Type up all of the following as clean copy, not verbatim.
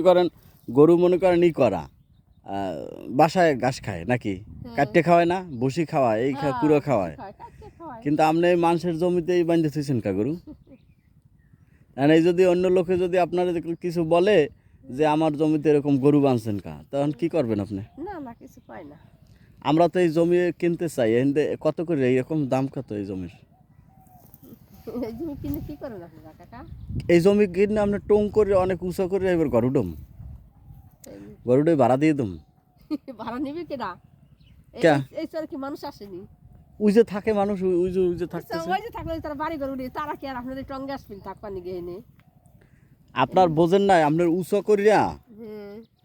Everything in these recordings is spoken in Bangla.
করেন গরু মনে করেন করা বাসায় ঘাস খায় নাকি কাটতে খাওয়ায় না বসি খাওয়ায় এই কুড়ো খাওয়ায় কিন্তু আপনি এই মানুষের জমিতেই বাঁধতে থুইছেন কা গরু আর এই যদি অন্য লোকে যদি আপনার কিছু বলে যে আমার জমিতে এরকম গরু বাঁধছেন কা তখন কি করবেন আপনি? না না কিছু পাই না। আমরা তো এই জমি কিনতে চাই কত করে এইরকম দাম কত এই জমির? এই জমি কিনে কি করেন আপনি কাকা? এই জমি কিনে আপনি টং করে অনেক উঁচু করে এবার গরুডম গরুডে ভাড়া দিয়ে দম ভাড়া নিবি কিনা? এই চরে কি মানুষ আসেনি? ওই যে থাকে মানুষ ওই যে থাকতেছে ওই যে থাকলে তারা বাড়ি ঘর উঠে তারা কি আর আপনাদের টঙ্গে আসবেন থাকপানি গিয়ে নে? আপনার বোঝেন নাই আপনার উঁচু করিয়া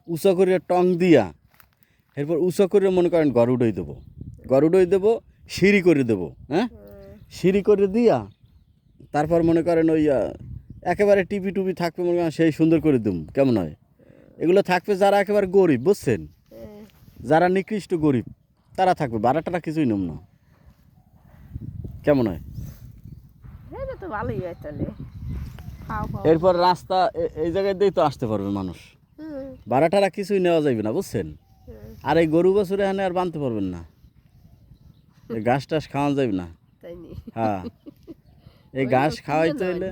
উঁচু করিয়া টং দিয়া এরপর উঁচু করে মনে করেন গরুডই দেবো গরুডই দেবো সিঁড়ি করে দেবো হ্যাঁ সিঁড়ি করে দিয়া তারপর মনে করেন ওই একেবারে টিপি টুপি থাকবে মনে করেন সেই সুন্দর করে দেব কেমন হয়? এগুলো থাকবে যারা একেবারে গরিব বুঝছেন যারা নিকৃষ্ট গরিব তারা থাকবে ভাড়াটা কিছুই নেব না কেমন হয়? তো ভালোই হয় তাহলে এরপর রাস্তা এই জায়গায় দিয়েই তো আসতে পারবে মানুষ ভাড়াটারা কিছুই নেওয়া যাবে না বুঝছেন আর এই গরু বছরে এখানে আর বাঁধতে পারবেন না এই ঘাস টাস খাওয়া যাবে না হ্যাঁ এই ঘাস খাওয়াইতে হইলে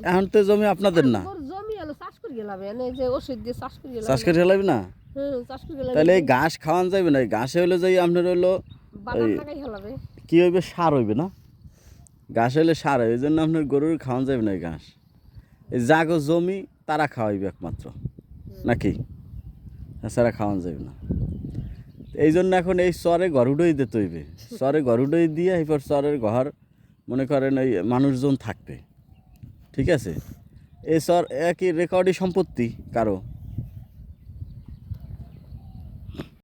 এখন তো জমি আপনাদের না জমি হলো চাষ করে গেলাম যে ওষুধ দিয়ে চাষ করে গেলাম চাষ করে গেলাম না তাহলে এই ঘাস খাওয়ান যাবে না এই ঘাসে হইলে যাই আপনার হইলো কি হইবে সার হইবে না ঘাস হইলে সার হয় এই জন্য আপনার গরুর খাওয়ান যাবে না এই ঘাস এই জাগো জমি তারা খাওয়াইবে একমাত্র নাকি এছাড়া খাওয়ান যাবে না এই জন্য এখন এই চরে গরুডই দিতে হইবে চরে গরুডই দিয়ে এরপর চরের ঘর মনে করেন ওই মানুষজন থাকবে ঠিক আছে এই চর একই রেকর্ডই সম্পত্তি কারো